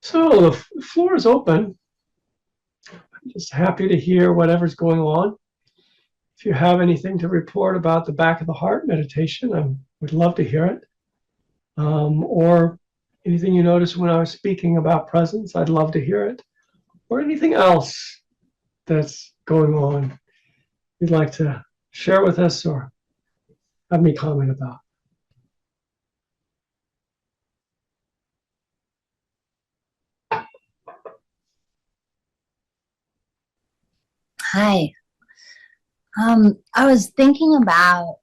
So the floor is open. I'm just happy to hear whatever's going on. If you have anything to report about the back of the heart meditation, I would love to hear it. Or anything you noticed when I was speaking about presence, I'd love to hear it. Or anything else that's going on you'd like to share with us or have me comment about. Hi. I was thinking about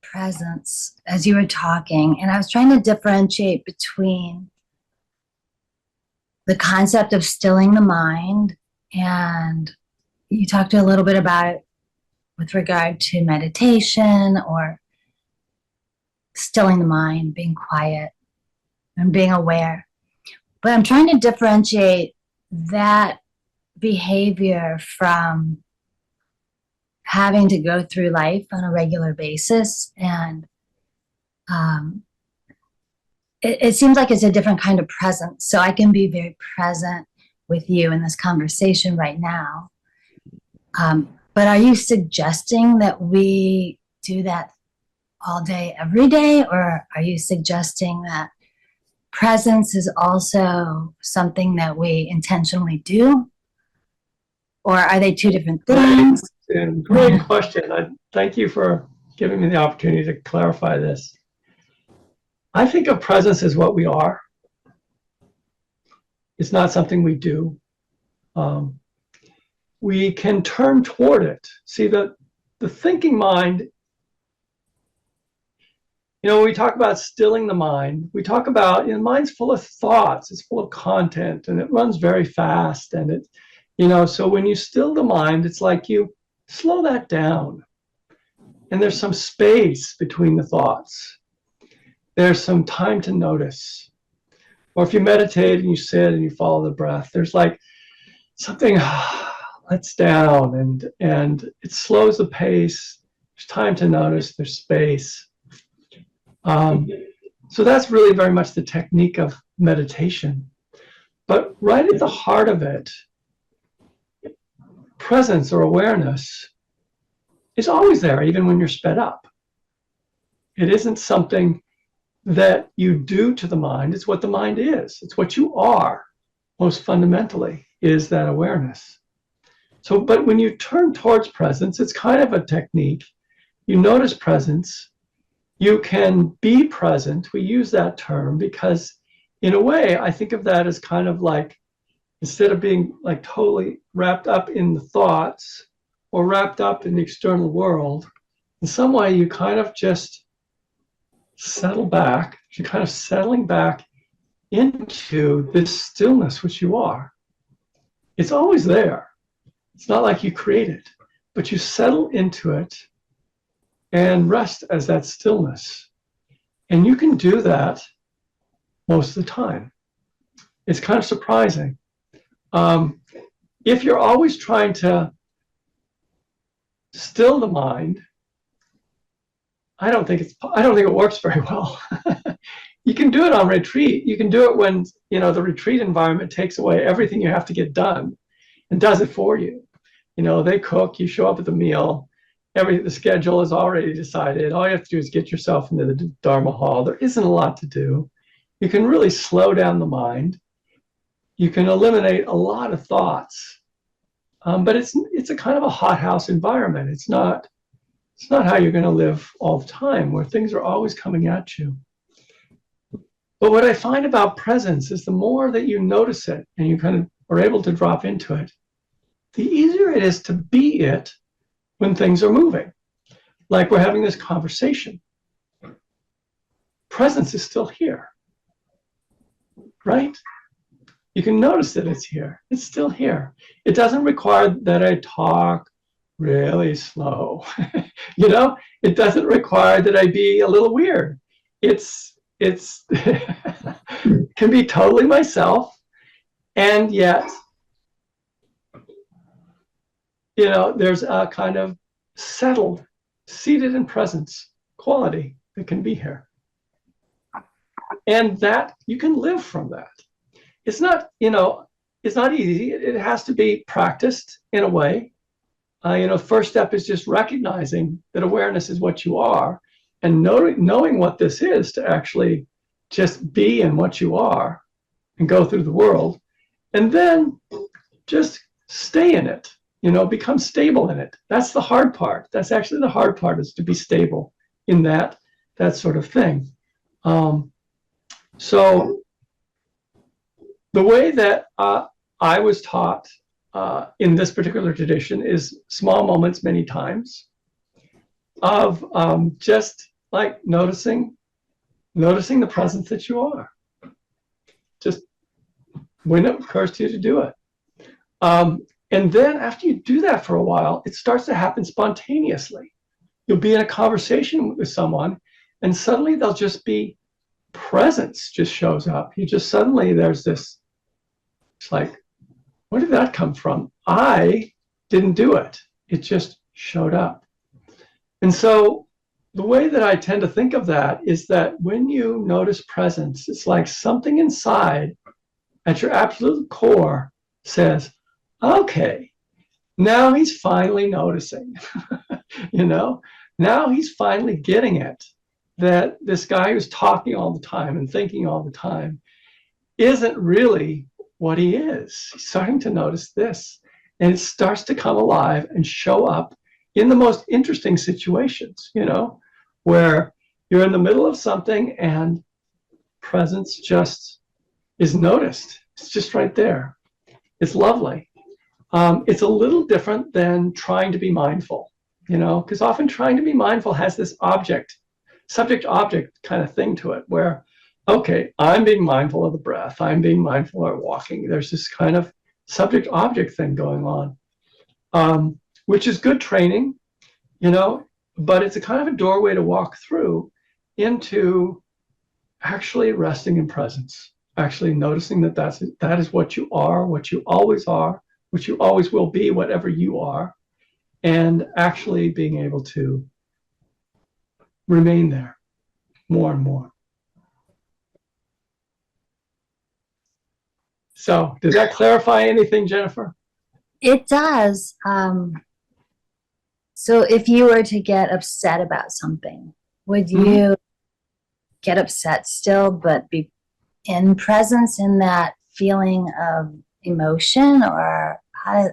presence as you were talking, and I was trying to differentiate between the concept of stilling the mind, and you talked a little bit about it with regard to meditation or stilling the mind, being quiet and being aware. But I'm trying to differentiate that behavior from having to go through life on a regular basis. And it seems like it's a different kind of presence. So I can be very present with you in this conversation right now. But are you suggesting that we do that all day, every day? Or are you suggesting that presence is also something that we intentionally do? Or are they two different things? Great question. Thank you for giving me the opportunity to clarify this. I think of presence as what we are. It's not something we do. We can turn toward it. See, the thinking mind, when we talk about stilling the mind, we talk about, the mind's full of thoughts, it's full of content, and it runs very fast. And so when you still the mind, it's like you slow that down. And there's some space between the thoughts. There's some time to notice. Or if you meditate and you sit and you follow the breath, there's like something lets down and it slows the pace. There's time to notice, there's space. So that's really very much the technique of meditation. But right at the heart of it, presence or awareness is always there, even when you're sped up. It isn't something that you do to the mind, it's what the mind is. It's what you are, most fundamentally, is that awareness. So, but when you turn towards presence, it's kind of a technique. You notice presence, you can be present. We use that term because, in a way, I think of that as kind of like, instead of being like totally wrapped up in the thoughts or wrapped up in the external world, in some way you kind of just settle back. You're kind of settling back into this stillness which you are. It's always there. It's not like you create it, but you settle into it and rest as that stillness. And you can do that most of the time. It's kind of surprising. If you're always trying to still the mind, I don't think it works very well. You can do it on retreat. You can do it when the retreat environment takes away everything you have to get done and does it for you. They cook, you show up at the meal, the schedule is already decided. All you have to do is get yourself into the Dharma hall. There isn't a lot to do. You can really slow down the mind. You can eliminate a lot of thoughts. But it's a kind of a hothouse environment. It's not how you're going to live all the time, where things are always coming at you. But what I find about presence is the more that you notice it and you kind of are able to drop into it, the easier it is to be it when things are moving. Like we're having this conversation. Presence is still here, right? You can notice that it's here. It's still here. It doesn't require that I talk really slow. It doesn't require that I be a little weird. It's can be totally myself, and yet there's a kind of settled, seated in presence quality that can be here, and that you can live from that. it's not, it's not easy. It has to be practiced in a way. First step is just recognizing that awareness is what you are, and knowing what this is, to actually just be in what you are and go through the world, and then just stay in it, become stable in it. That's the hard part. That's actually the hard part, is to be stable in that sort of thing. So the way that I was taught in this particular tradition is small moments many times of just like noticing the presence that you are, just when it occurs to you to do it. And then after you do that for a while, it starts to happen spontaneously. You'll be in a conversation with someone, and suddenly they'll just be presence just shows up. You just suddenly, there's this, it's like, where did that come from? I didn't do it. It just showed up. And so the way that I tend to think of that is that when you notice presence, it's like something inside at your absolute core says, okay, now he's finally noticing. Now he's finally getting it, that this guy who's talking all the time and thinking all the time isn't really what he is. He's starting to notice this, and it starts to come alive and show up in the most interesting situations, where you're in the middle of something and presence just is noticed. It's just right there. It's lovely. It's a little different than trying to be mindful, because often trying to be mindful has this subject-object kind of thing to it, where, okay, I'm being mindful of the breath, I'm being mindful of walking. There's this kind of subject-object thing going on, which is good training, but it's a kind of a doorway to walk through into actually resting in presence, actually noticing that is what you are, what you always are, what you always will be, whatever you are, and actually being able to remain there more and more. So does that clarify anything, Jennifer? It does. So if you were to get upset about something, would you get upset still, but be in presence in that feeling of emotion, or or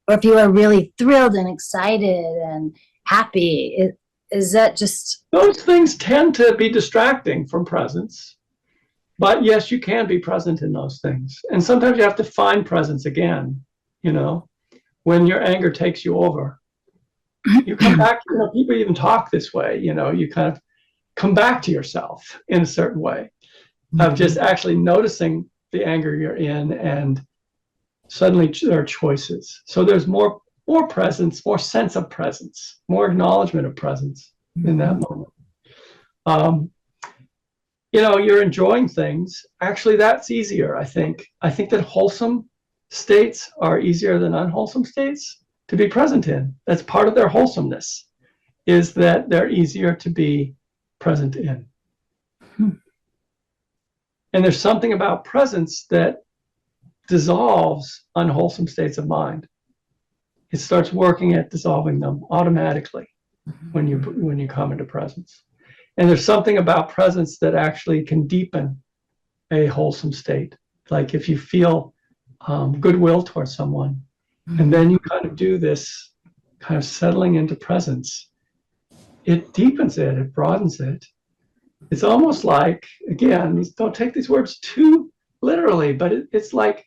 if you are really thrilled and excited and happy, is that just... Those things tend to be distracting from presence, but yes, you can be present in those things, and sometimes you have to find presence again. When your anger takes you over, you come back. People even talk this way. You kind of come back to yourself in a certain way of just actually noticing the anger you're in, and suddenly there are choices. So there's more presence, more sense of presence, more acknowledgement of presence in that moment. You're enjoying things. Actually, that's easier, I think. I think that wholesome states are easier than unwholesome states to be present in. That's part of their wholesomeness, is that they're easier to be present in. And there's something about presence that dissolves unwholesome states of mind. It starts working at dissolving them automatically when you come into presence. And there's something about presence that actually can deepen a wholesome state. Like if you feel goodwill towards someone, and then you kind of do this kind of settling into presence, it deepens it, it broadens it. It's almost like, again, don't take these words too literally, but it's like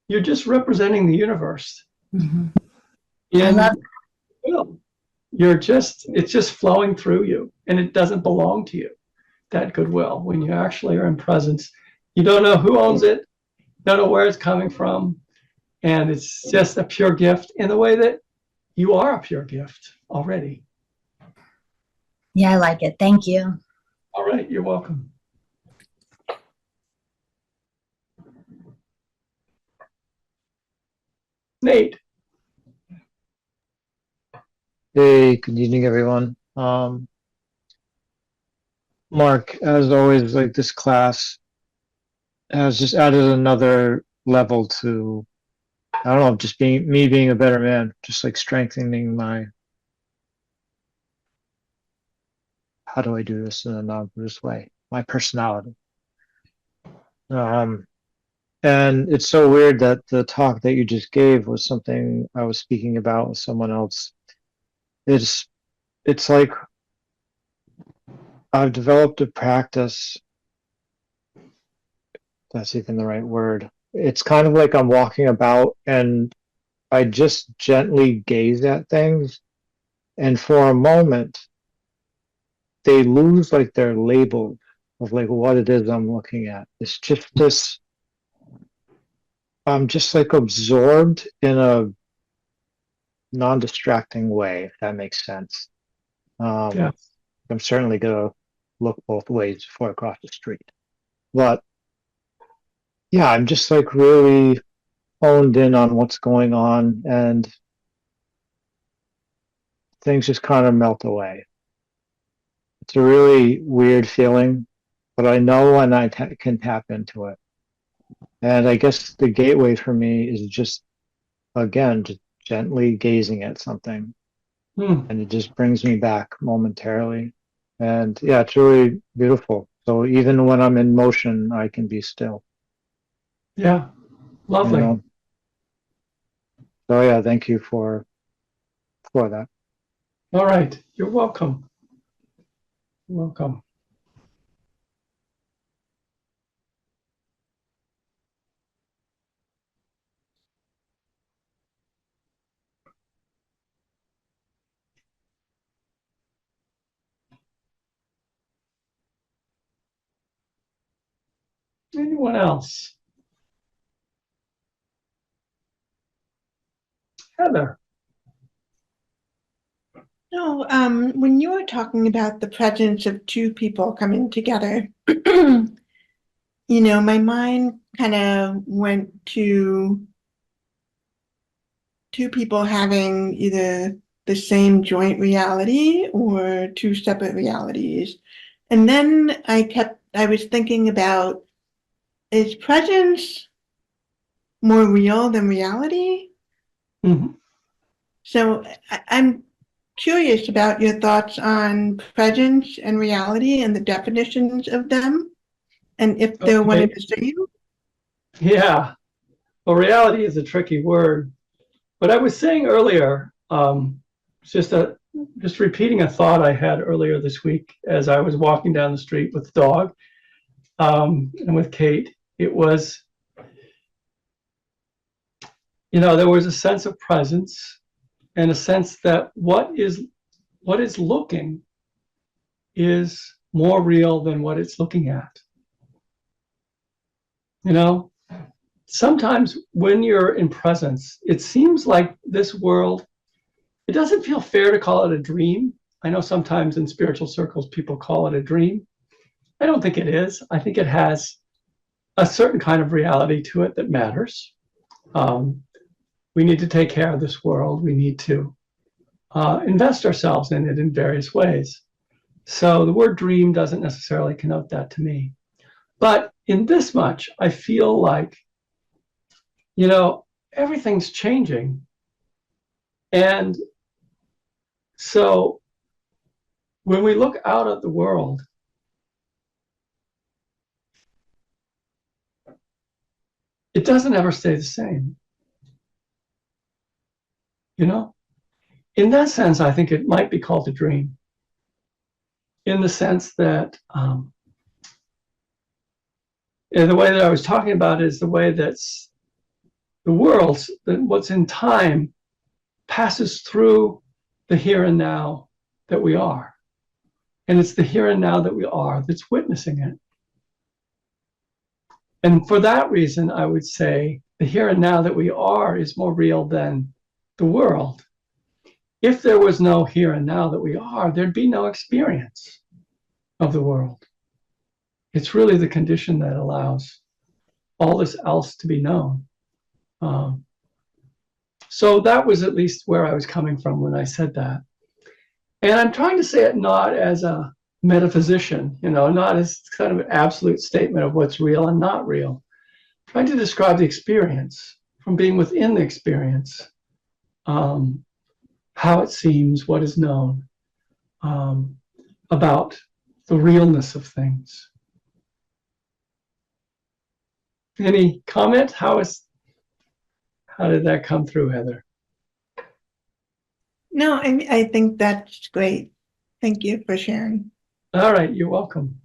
you're just representing the universe. I love it's just flowing through you, and it doesn't belong to you, that goodwill. When you actually are in presence, you don't know who owns it, don't know where it's coming from, and it's just a pure gift in the way that you are a pure gift already. Yeah, I like it. Thank you. All right, you're welcome. Nate. Hey, good evening, everyone. Mark, as always, like this class has just added another level to, I don't know, just being a better man, just like strengthening my, how do I do this in a non-Buddhist way? My personality. Um, and it's so weird that the talk that you just gave was something I was speaking about with someone else. It's like I've developed a practice, if that's even the right word. It's kind of like I'm walking about and I just gently gaze at things, and for a moment they lose like their label of like what it is I'm looking at. It's just this, I'm just like absorbed in a non-distracting way, if that makes sense. Yeah. I'm certainly gonna look both ways before I cross the street. But yeah, I'm just like really honed in on what's going on, and things just kind of melt away. It's a really weird feeling, but I know when I can tap into it. And I guess the gateway for me is just, again, just gently gazing at something, Hmm. and it just brings me back momentarily. And yeah, it's really beautiful. So even when I'm in motion, I can be still, Yeah. you Lovely. know? So yeah, thank you for that. All right. You're welcome. You're welcome. Anyone else? Heather. No, when you were talking about the presence of two people coming together, you know, my mind kind of went to two people having either the same joint reality or two separate realities. And then I was thinking about, is presence more real than reality? Mhm. So I'm curious about your thoughts on presence and reality and the definitions of them, and if they're one and Okay. the same. Yeah. Well, reality is a tricky word. But I was saying earlier, just a just repeating a thought I had earlier this week as I was walking down the street with the dog, and with Kate. It was, there was a sense of presence and a sense that what is looking is more real than what it's looking at. You know, sometimes when you're in presence, it seems like this world, it doesn't feel fair to call it a dream. I know sometimes in spiritual circles, people call it a dream. I don't think it is. I think it has a certain kind of reality to it that matters. Um, we need to take care of this world. We need to invest ourselves in it in various ways. So the word dream doesn't necessarily connote that to me. But in this much, I feel like, everything's changing. And so when we look out at the world, it doesn't ever stay the same. You know, in that sense, I think it might be called a dream. In the sense that the way that I was talking about is the way that the world, that what's in time, passes through the here and now that we are. And it's the here and now that we are that's witnessing it. And for that reason, I would say the here and now that we are is more real than the world. If there was no here and now that we are, there'd be no experience of the world. It's really the condition that allows all this else to be known. Um, so that was at least where I was coming from when I said that. And I'm trying to say it not as a metaphysician, not as kind of an absolute statement of what's real and not real. Trying to describe the experience from being within the experience, how it seems, what is known, about the realness of things. Any comment? How did that come through, Heather? No, I think that's great. Thank you for sharing. All right, you're welcome.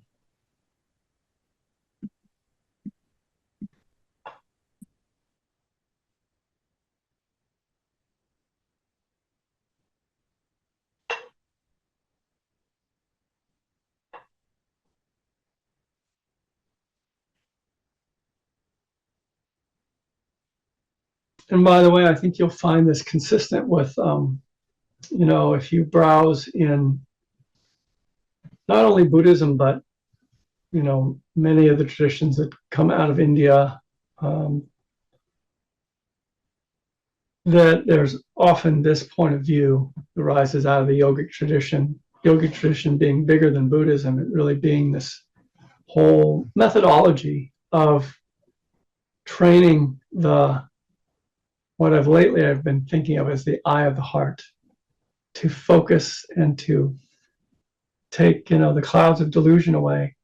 And by the way, I think you'll find this consistent with, if you browse in not only Buddhism, but, many of the traditions that come out of India, that there's often this point of view that arises out of the yogic tradition being bigger than Buddhism, it really being this whole methodology of training what I've been thinking of as the eye of the heart, to focus and to take, the clouds of delusion away.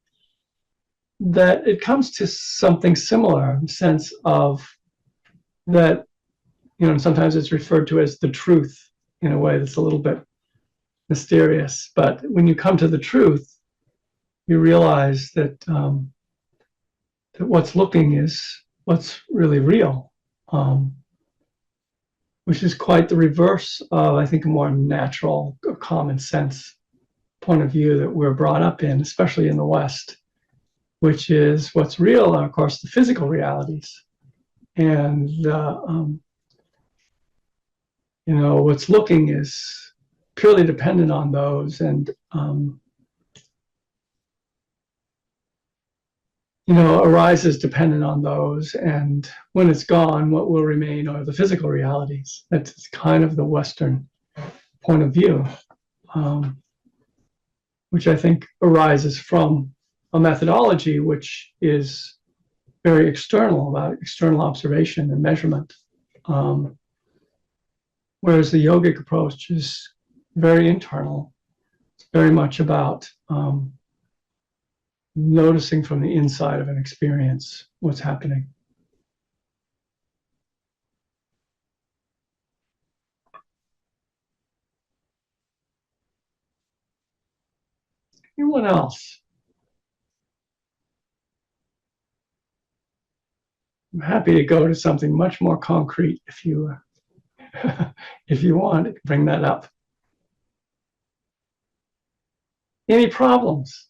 That it comes to something similar in the sense of that, sometimes it's referred to as the truth in a way that's a little bit mysterious. But when you come to the truth, you realize that, that what's looking is what's really real, which is quite the reverse of, I think, a more natural, common sense point of view that we're brought up in, especially in the West, which is what's real are, of course, the physical realities. And, what's looking is purely dependent on those, and, arises dependent on those. And when it's gone, what will remain are the physical realities. That's kind of the Western point of view, which I think arises from a methodology which is very external, about external observation and measurement. Whereas the yogic approach is very internal. It's very much about noticing from the inside of an experience what's happening. Anyone else? I'm happy to go to something much more concrete if you if you want, bring that up. Any problems?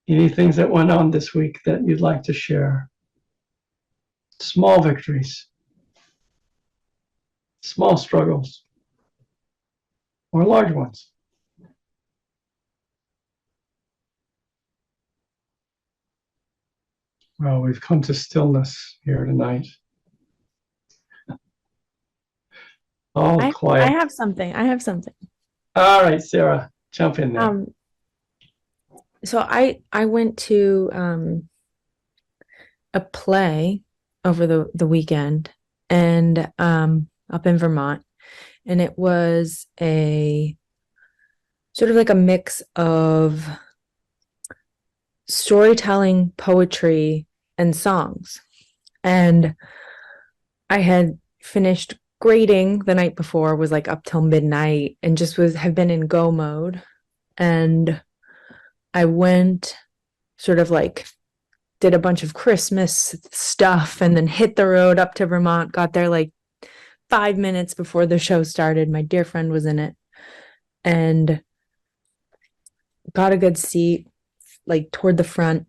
Any things that went on this week that you'd like to share? Small victories, small struggles, or large ones? Well, we've come to stillness here tonight. All quiet. I have something. All right, Sarah, jump in there. So I went to a play over the weekend, and up in Vermont, and it was a sort of like a mix of storytelling, poetry, and songs. And I had finished grading the night before, was like up till midnight, and just have been in go mode. And I went sort of like did a bunch of Christmas stuff and then hit the road up to Vermont, got there like 5 minutes before the show started. My dear friend was in it, and got a good seat, like toward the front.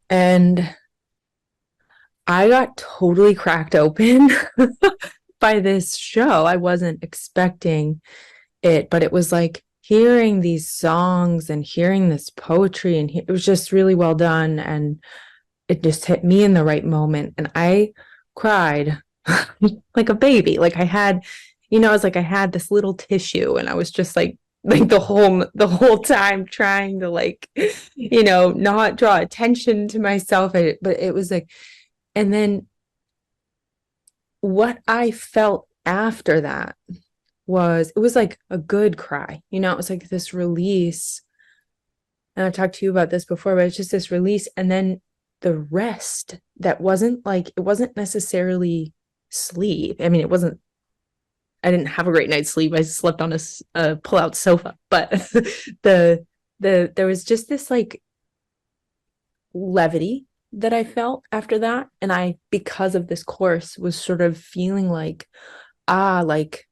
And I got totally cracked open by this show. I wasn't expecting it, but it was like hearing these songs and hearing this poetry, and it was just really well done, and it just hit me in the right moment, and I cried like a baby. Like I had you know, it's like I had this little tissue and I was just like the whole time trying to like, you know, not draw attention to myself. But it was like, and then what I felt after that was, it was like a good cry, you know, it was like this release. And I've talked to you about this before, but it's just this release. And then the rest that wasn't like, it wasn't necessarily sleep. I mean, I didn't have a great night's sleep. I slept on a pull-out sofa, but there was just this like levity that I felt after that. And I, because of this course, was sort of feeling like, like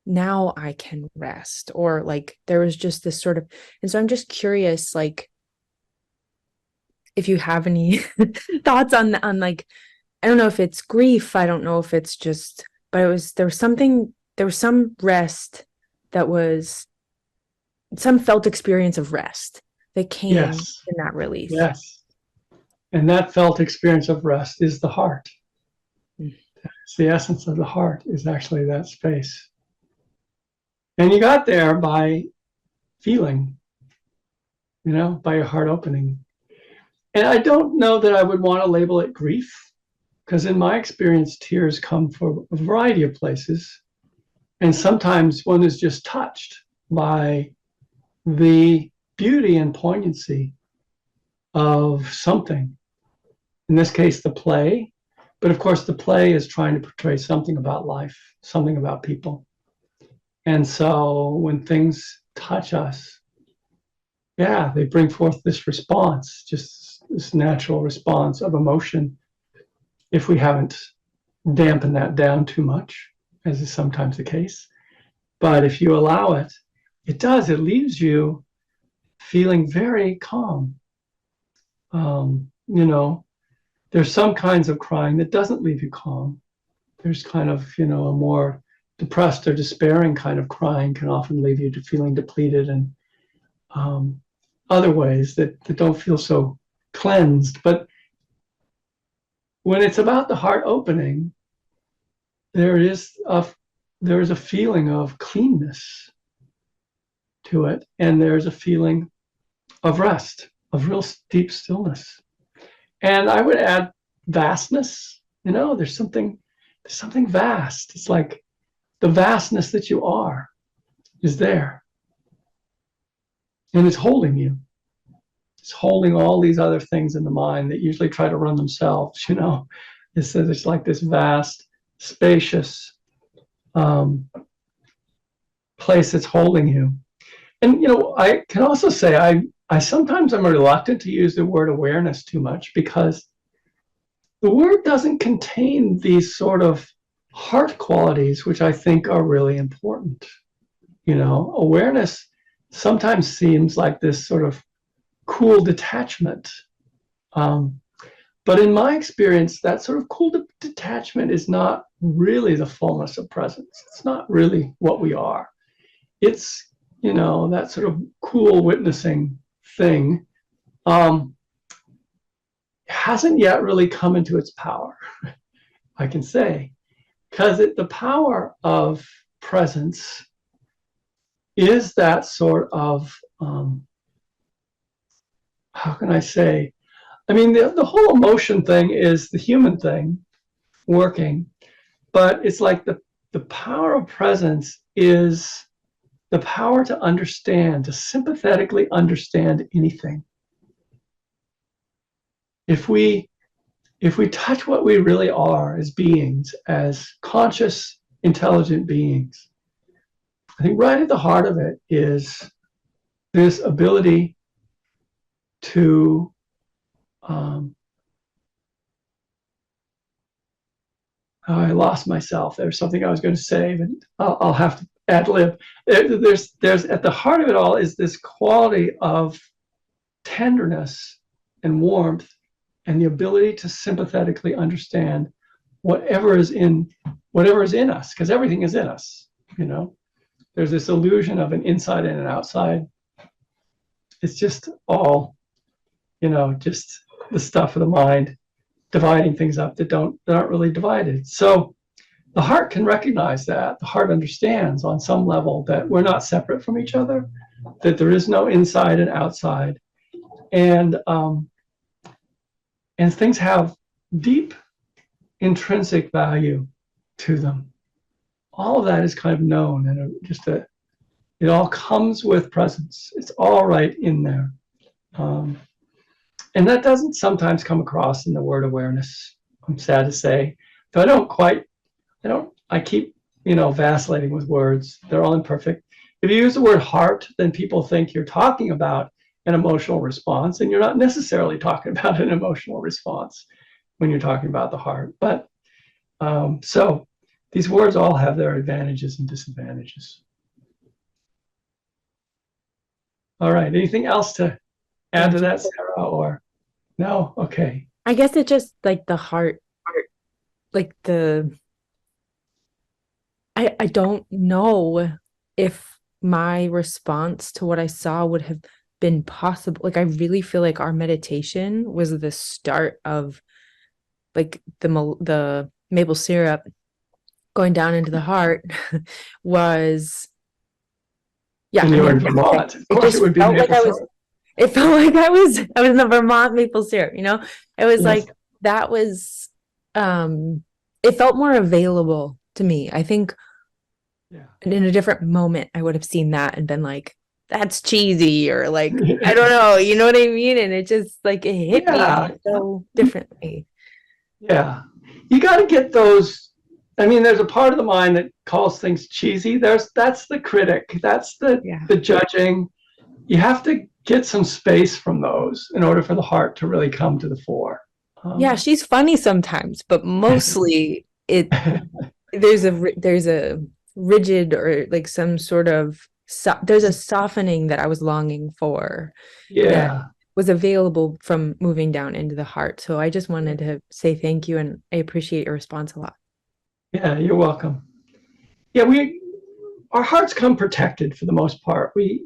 now I can rest, or like there was just this sort of, and so I'm just curious, like, if you have any thoughts on like, I don't know if it's grief, I don't know if it's just, but there was some rest, that was some felt experience of rest that came Yes. in that release. Yes. And that felt experience of rest is the heart. It's the essence of the heart, is actually that space. And you got there by feeling, you know, by your heart opening. And I don't know that I would want to label it grief, because in my experience, tears come from a variety of places. And sometimes one is just touched by the beauty and poignancy of something. In this case, the play. But of course, the play is trying to portray something about life, something about people. And so when things touch us, yeah, they bring forth this response, just this natural response of emotion, if we haven't dampened that down too much, as is sometimes the case. But if you allow it, it leaves you feeling very calm. You know, there's some kinds of crying that doesn't leave you calm. There's kind of, you know, a more depressed or despairing kind of crying can often leave you to feeling depleted, and other ways that don't feel so cleansed. But when it's about the heart opening, there is a feeling of cleanness to it, and there's a feeling of rest, of real deep stillness. And I would add vastness. You know, there's something vast. It's like the vastness that you are is there, and it's holding you. It's holding all these other things in the mind that usually try to run themselves. You know, it's like this vast, spacious place that's holding you. And you know, I can also say I sometimes am reluctant to use the word awareness too much, because the word doesn't contain these sort of heart qualities, which I think are really important. You know, awareness sometimes seems like this sort of cool detachment. But in my experience, that sort of cool detachment is not really the fullness of presence. It's not really what we are. It's, you know, that sort of cool witnessing thing hasn't yet really come into its power, I can say, because the power of presence is that sort of, how can I say, I mean, the whole emotion thing is the human thing working, but it's like the power of presence is the power to understand, to sympathetically understand anything. If we touch what we really are as beings, as conscious, intelligent beings, I think right at the heart of it is this ability to I lost myself. There was something I was going to say, but I'll have to ad lib. There's at the heart of it all is this quality of tenderness and warmth, and the ability to sympathetically understand whatever is in us, because everything is in us. You know, there's this illusion of an inside and an outside. It's just all, you know, just the stuff of the mind, dividing things up that aren't really divided. So the heart can recognize that. The heart understands on some level that we're not separate from each other, that there is no inside and outside, and things have deep intrinsic value to them. All of that is kind of known, and it all comes with presence. It's all right in there. And that doesn't sometimes come across in the word awareness, I'm sad to say. So I keep, vacillating with words. They're all imperfect. If you use the word heart, then people think you're talking about an emotional response, and you're not necessarily talking about an emotional response when you're talking about the heart. But so these words all have their advantages and disadvantages. All right. Anything else to add to that, Sarah? Or no? Okay. I guess it just like the heart, like I don't know if my response to what I saw would have been possible. Like, I really feel like our meditation was the start of like the maple syrup going down into the heart was, yeah. And you're in Vermont. Of course, it would be maple syrup. It felt like I was in the Vermont maple syrup, It was like, that was, it felt more available to me. I think in a different moment, I would have seen that and been like, that's cheesy, or like, I don't know, you know what I mean? And it just like, it hit me so differently. Yeah. You got to get those. I mean, there's a part of the mind that calls things cheesy. That's the critic. That's the judging. You have to get some space from those in order for the heart to really come to the fore. Yeah, she's funny sometimes, but mostly there's a rigid, or like some sort of there's a softening that I was longing for. That was available from moving down into the heart. So I just wanted to say thank you, and I appreciate your response a lot. Yeah, you're welcome. Yeah, our hearts come protected for the most part. We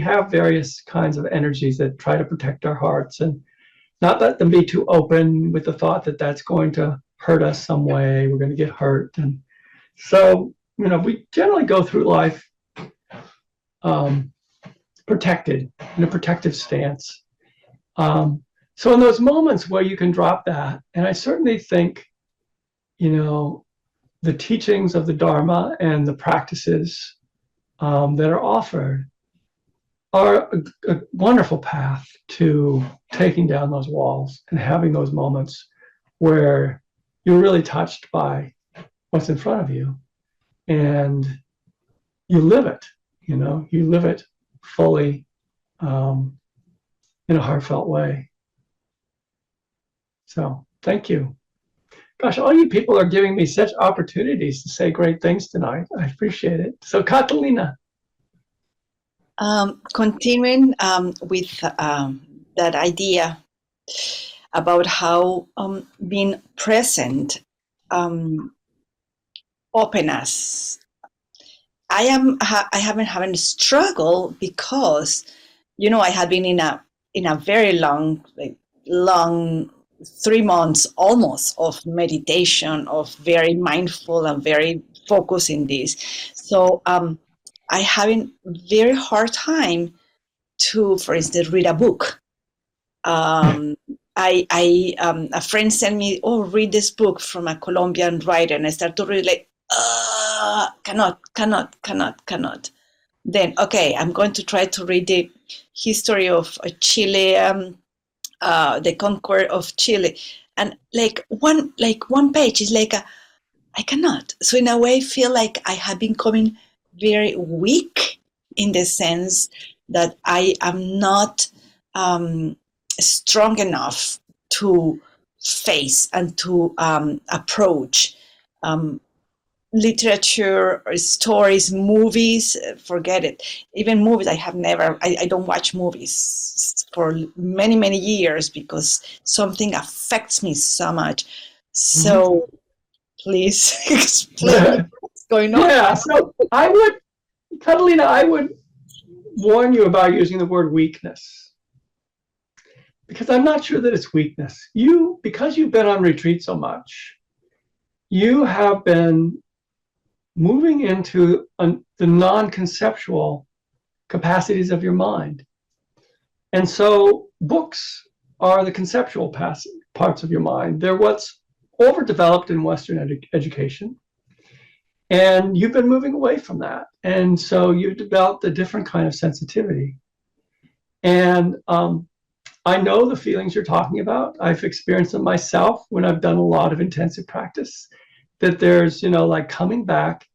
have various kinds of energies that try to protect our hearts and not let them be too open with the thought that that's going to hurt us some way. We're going to get hurt. And so, we generally go through life protected, in a protective stance. So in those moments where you can drop that, and I certainly think, the teachings of the Dharma and the practices that are offered are a wonderful path to taking down those walls and having those moments where you're really touched by what's in front of you, and you live it, you live it fully in a heartfelt way. So thank you. Gosh, all you people are giving me such opportunities to say great things tonight. I appreciate it. So Catalina. Continuing with that idea about how being present open us. I haven't had a struggle because, I had been in a very long 3 months almost of meditation, of very mindful and very focused in this. So I having very hard time to, for instance, read a book. A friend sent me, read this book from a Colombian writer, and I start to read like, cannot. Then, okay, I'm going to try to read the history of Chile, the conquest of Chile, and like one page is like I cannot. So in a way, I feel like I have been becoming very weak in the sense that I am not strong enough to face and to approach literature or stories, movies, forget it. Even movies, I don't watch movies for many, many years because something affects me so much. So please explain what's going on. Yeah, so Catalina, I would warn you about using the word weakness, because I'm not sure that it's weakness. Because you've been on retreat so much, you have been moving into the non-conceptual capacities of your mind. And so books are the conceptual parts of your mind. They're what's overdeveloped in Western education. And you've been moving away from that. And so you've developed a different kind of sensitivity. And I know the feelings you're talking about. I've experienced them myself when I've done a lot of intensive practice, that there's, like coming back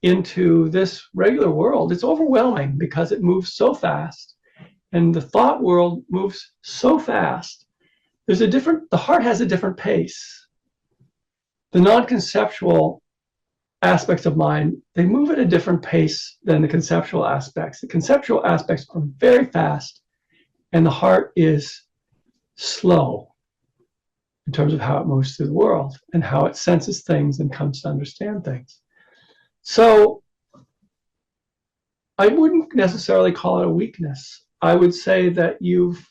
into this regular world. It's overwhelming because it moves so fast. And the thought world moves so fast. The heart has a different pace. The non-conceptual aspects of mind, they move at a different pace than the conceptual aspects. The conceptual aspects are very fast, and the heart is slow in terms of how it moves through the world and how it senses things and comes to understand things. So I wouldn't necessarily call it a weakness. I would say that you've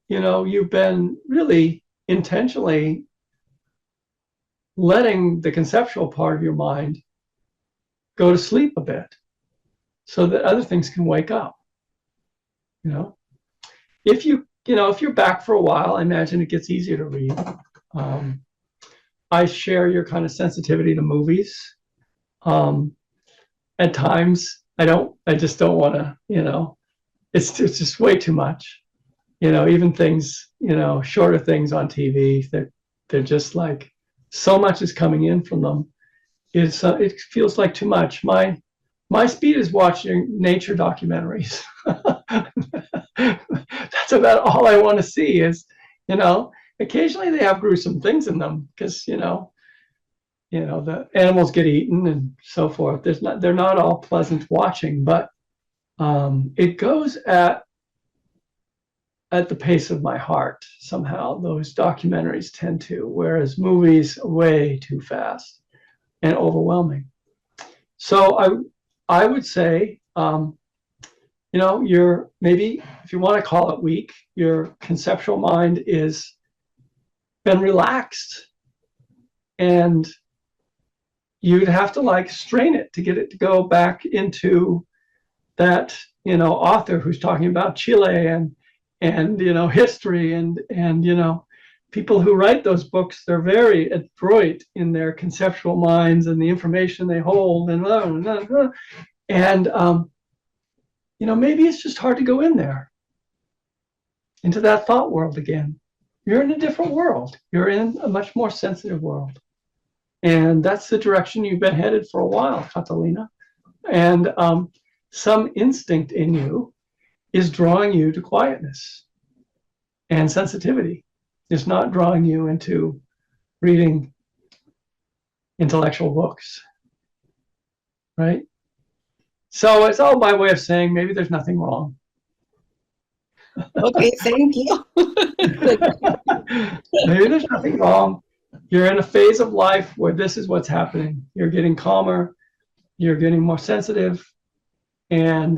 been really intentionally letting the conceptual part of your mind go to sleep a bit so that other things can wake up. If you're back for a while, I imagine it gets easier to read. I share your kind of sensitivity to movies. At times, I just don't want to, it's just way too much. Even things, shorter things on TV, they're just like, so much is coming in from them. It feels like too much. My speed is watching nature documentaries. That's about all I want to see is, occasionally they have gruesome things in them because, the animals get eaten and so forth. They're not all pleasant watching, but it goes at the pace of my heart somehow. Those documentaries tend to, whereas movies are way too fast and overwhelming. So I would say, you're maybe, if you want to call it weak, your conceptual mind is been relaxed, and you'd have to strain it to get it to go back into that, author who's talking about Chile and history and people who write those books. They're very adroit in their conceptual minds and the information they hold and maybe it's just hard to go in there into that thought world again. You're in a different world. You're in a much more sensitive world, and that's the direction you've been headed for a while, Catalina. And some instinct in you is drawing you to quietness and sensitivity. It's not drawing you into reading intellectual books, right? So it's all by way of saying maybe there's nothing wrong. Okay, thank you. Maybe there's nothing wrong. You're in a phase of life where this is what's happening. You're getting calmer, you're getting more sensitive, and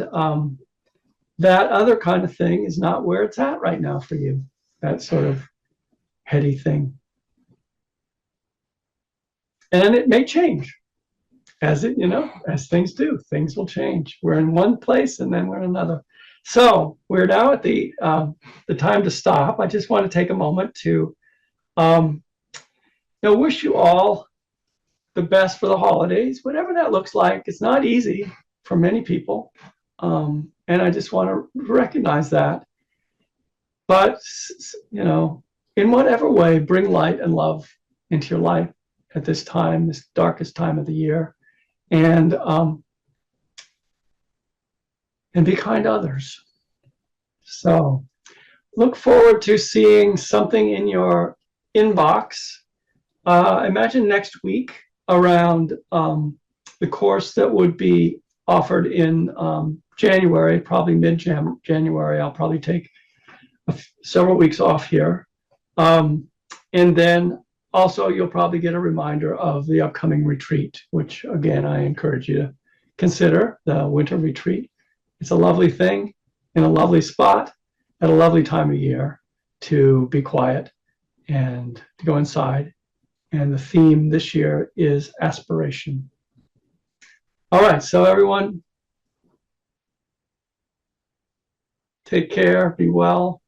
that other kind of thing is not where it's at right now for you, that sort of heady thing. And it may change as things do. Things will change. We're in one place and then we're in another. So we're now at the time to stop. I just want to take a moment to wish you all the best for the holidays, whatever that looks like. It's not easy for many people. And I just want to recognize that. But, in whatever way, bring light and love into your life at this time, this darkest time of the year. And be kind to others. So look forward to seeing something in your inbox. Imagine next week around the course that would be offered in January, probably mid-January. I'll probably take several weeks off here. And then also you'll probably get a reminder of the upcoming retreat, which again, I encourage you to consider, the winter retreat. It's a lovely thing in a lovely spot at a lovely time of year to be quiet and to go inside. And the theme this year is aspiration. All right, so everyone, take care, be well.